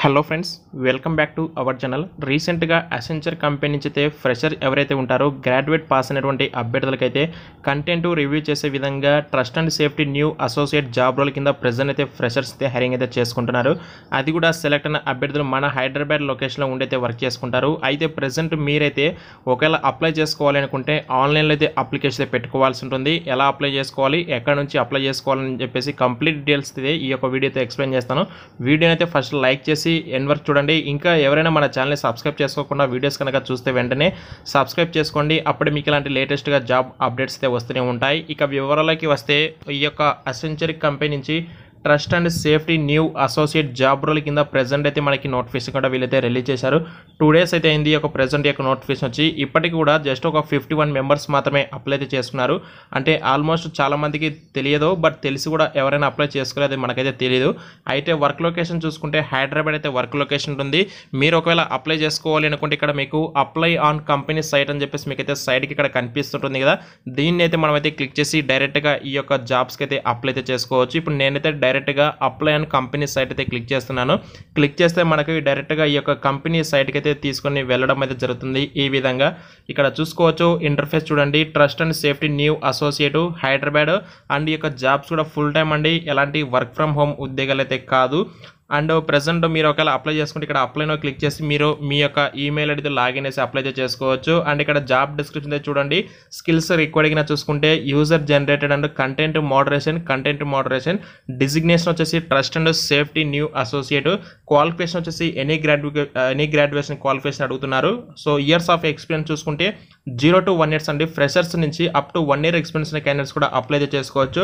Hello friends, welcome back to our channel. రీసెంట్గా Accenture company నుంచి అయితే ఫ్రెషర్ ఎవరైతే ఉంటారో గ్రాడ్యుయేట్ పాస్ అయినటువంటి అభ్యర్థులకైతే కంటెంట్ రివ్యూ చేసే విధంగా trust and safety new associate job role కింద ప్రెజెంట్ అయితే ఫ్రెషర్స్ అయితే హైరింగ్ అయితే చేసుకుంటున్నారు. అది కూడా సెలెక్ట్ అయిన అభ్యర్థులు మన హైదరాబాద్ లొకేషన్లో ఉండైతే వర్క్ చేసుకుంటారు. అయితే ప్రెజెంట్ మీరైతే ఒకవేళ అప్లై చేసుకోవాలి అనుకుంటే ఆన్లైన్లో అయితే అప్లికేషన్ అయితే పెట్టుకోవాల్సి ఉంటుంది. ఎలా అప్లై చేసుకోవాలి, ఎక్కడ నుంచి అప్లై చేసుకోవాలని చెప్పేసి కంప్లీట్ డీటెయిల్స్ అయితే ఈ యొక్క వీడియో అయితే ఎక్స్ప్లెయిన్ చేస్తాను. వీడియోని అయితే ఫస్ట్ లైక్ చేసి ఎండ్ వరకు చూడండి. ఇంకా ఎవరైనా మన ఛానల్ని సబ్స్క్రైబ్ చేసుకోకుండా వీడియోస్ కనుక చూస్తే వెంటనే సబ్స్క్రైబ్ చేసుకోండి. అప్పుడే మీకు ఇలాంటి లేటెస్ట్గా జాబ్ అప్డేట్స్ అయితే వస్తూనే ఉంటాయి. ఇక వివరాలకి వస్తే ఈ యొక్క అసెంచర్ కంపెనీ నుంచి trust and safety new associate job role కింద ప్రెజెంట్ అయితే మనకి నోటిఫికేషన్ కూడా వీళ్ళైతే రిలీజ్ చేశారు. 2 days అయితే అయింది ఈ యొక్క ప్రెజెంట్ యొక్క నోటిఫికేషన్ వచ్చి. ఇప్పటికి కూడా జస్ట్ ఒక 51 మెంబర్స్ మాత్రమే అప్లై అయితే చేసుకున్నారు. అంటే ఆల్మోస్ట్ చాలా మందికి తెలియదు, బట్ తెలిసి కూడా ఎవరైనా అప్లై చేసుకోలేదు మనకైతే తెలియదు. అయితే వర్క్ లొకేషన్ చూసుకుంటే హైదరాబాద్ అయితే వర్క్ లొకేషన్ ఉంటుంది. మీరు ఒకవేళ అప్లై చేసుకోవాలి అనుకుంటే ఇక్కడ మీకు అప్లై ఆన్ కంపెనీ సైట్ అని చెప్పేసి మీకు అయితే సైట్కి ఇక్కడ కనిపిస్తుంటుంది కదా, దీన్ని అయితే మనం అయితే క్లిక్ చేసి డైరెక్ట్గా ఈ యొక్క జాబ్స్కి అయితే అప్లై అయితే చేసుకోవచ్చు. ఇప్పుడు నేనైతే డైరెక్ట్గా అప్లై ఆన్ కంపెనీ సైట్ అయితే క్లిక్ చేస్తున్నాను. క్లిక్ చేస్తే మనకి డైరెక్ట్గా ఈ యొక్క కంపెనీ సైట్కి అయితే తీసుకొని వెళ్ళడం అయితే జరుగుతుంది. ఈ విధంగా ఇక్కడ చూసుకోవచ్చు. ఇంటర్ఫేస్ చూడండి, trust and safety new associate Hyderabad and ఈ యొక్క జాబ్స్ కూడా ఫుల్ టైం అండి, ఎలాంటి వర్క్ ఫ్రమ్ హోమ్ ఉద్యోగాలు అయితే కాదు. అండ్ ప్రెజెంట్ మీరు ఒకవేళ అప్లై చేసుకుంటే ఇక్కడ అప్లైలో క్లిక్ చేసి మీరు మీ యొక్క ఈమెయిల్ ఐడితో లాగిన్ చేసి అప్లై చేసుకోవచ్చు. అండ్ ఇక్కడ జాబ్ డిస్క్రిప్షన్ అయితే చూడండి, స్కిల్స్ రిక్వైర్డ్గా చూసుకుంటే user generated and content moderation designation వచ్చేసి trust and safety new associate, qualification వచ్చేసి ఎనీ గ్రాడ్యుయేషన్ క్వాలిఫికేషన్ అడుగుతున్నారు. సో ఇయర్స్ ఆఫ్ ఎక్స్పీరియన్స్ చూసుకుంటే 0 to 1 years అండి, ఫ్రెషర్స్ నుంచి అప్ టు 1 year ఎక్స్పీరియన్స్ ఉన్న క్యాండిడేట్స్ కూడా అప్లై చేసుకోవచ్చు.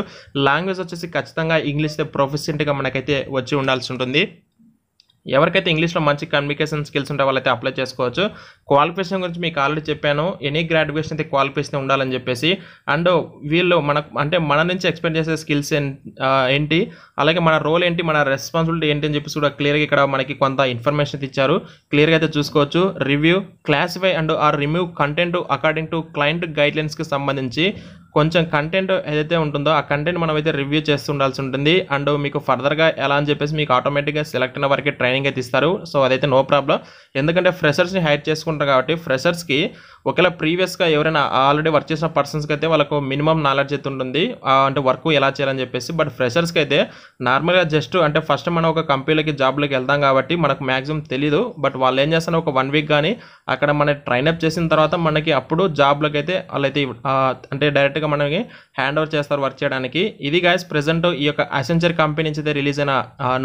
లాంగ్వేజ్ వచ్చేసి ఖచ్చితంగా ఇంగ్లీష్ ప్రొఫిషియెంట్గా మనకైతే వచ్చి ఉండాల్సి ఉంటుంది. ఎవరికైతే ఇంగ్లీష్లో మంచి కమ్యూనికేషన్ స్కిల్స్ ఉంటే వాళ్ళైతే అప్లై చేసుకోవచ్చు. క్వాలిఫికేషన్ గురించి మీకు ఆల్రెడీ చెప్పాను, ఎనీ గ్రాడ్యుయేషన్ అయితే క్వాలిఫికేషన్ ఉండాలని చెప్పేసి. అండ్ వీళ్ళు మన నుంచి ఎక్స్పెక్ట్ చేసే స్కిల్స్ ఏంటి, అలాగే మన రోల్ ఏంటి, మన రెస్పాన్సిబిలిటీ ఏంటి అని చెప్పేసి కూడా క్లియర్గా ఇక్కడ మనకి కొంత ఇన్ఫర్మేషన్ ఇచ్చారు. క్లియర్గా అయితే చూసుకోవచ్చు. Review, classify and or remove content according to client గైడ్లైన్స్కి సంబంధించి కొంచెం కంటెంట్ ఏదైతే ఉంటుందో ఆ కంటెంట్ మనం అయితే రివ్యూ చేస్తూ ఉండాల్సి ఉంటుంది. అండ్ మీకు ఫర్దర్గా ఎలా అని చెప్పేసి మీకు ఆటోమేటిక్గా సెలెక్ట్ అయిన వరకు ట్రైనింగ్ అయితే ఇస్తారు. సో అదైతే నో ప్రాబ్లం, ఎందుకంటే ఫ్రెషర్స్ని హైర్ చేసుకుంటారు కాబట్టి ఫ్రెషర్స్కి ఒకవేళ ప్రీవియస్గా ఎవరైనా ఆల్రెడీ వర్క్ చేసిన పర్సన్స్కి అయితే వాళ్ళకు మినిమం నాలెడ్జ్ అయితే ఉంటుంది, అంటే వర్క్ ఎలా చేయాలని చెప్పేసి. బట్ ఫ్రెషర్స్కి అయితే నార్మల్గా జస్ట్ అంటే ఫస్ట్ మనం ఒక కంపెనీలకి జాబ్లోకి వెళ్తాం కాబట్టి మనకు మ్యాక్సిమం తెలీదు. బట్ వాళ్ళు ఏం చేస్తారో ఒక 1 week కానీ అక్కడ మన ట్రైనప్ చేసిన తర్వాత మనకి అప్పుడు జాబ్లోకి అయితే వాళ్ళైతే అంటే డైరెక్ట్గా మనకి హ్యాండ్ ఓవర్ చేస్తారు వర్క్ చేయడానికి. ఇది గైస్ ప్రెజెంట్ ఈ యొక్క అసెంచర్ కంపెనీ నుంచి అయితే రిలీజ్ అయిన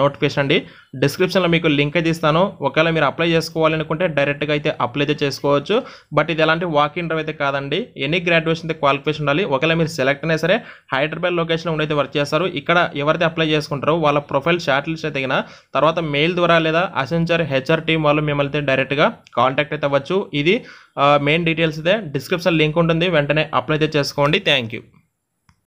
నోటిఫికేషన్ అండి. డిస్క్రిప్షన్లో మీకు లింక్ అయితే ఇస్తాను. ఒకవేళ మీరు అప్లై చేసుకోవాలి అనుకుంటే డైరెక్ట్గా అయితే అప్లై అయితే చేసుకోవచ్చు. బట్ ఇది ఎలాంటి వాక్ ఇన్ అయితే కాదండి, ఎనీ గ్రాడ్యుయేషన్ అయితే క్వాలిఫికేషన్ ఉండాలి. ఒకవేళ మీరు సెలెక్ట్ అయినా సరే హైదరాబాద్ లొకేషన్లో ఉండైతే వర్క్ చేస్తారు. ఇక్కడ ఎవరైతే అప్లై చేసుకుంటారో వాళ్ళ ప్రొఫైల్ షార్ట్ లిస్ట్ అయితే తర్వాత మెయిల్ ద్వారా లేదా అసెంచర్ HR టీం వాళ్ళు మిమ్మల్ని అయితే డైరెక్ట్గా కాంటాక్ట్ అయితే అవ్వచ్చు. ఇది మెయిన్ డీటెయిల్స్ అయితే డిస్క్రిప్షన్ లింక్ ఉంటుంది, వెంటనే అప్లై అయితే చేసుకోండి. Thank you.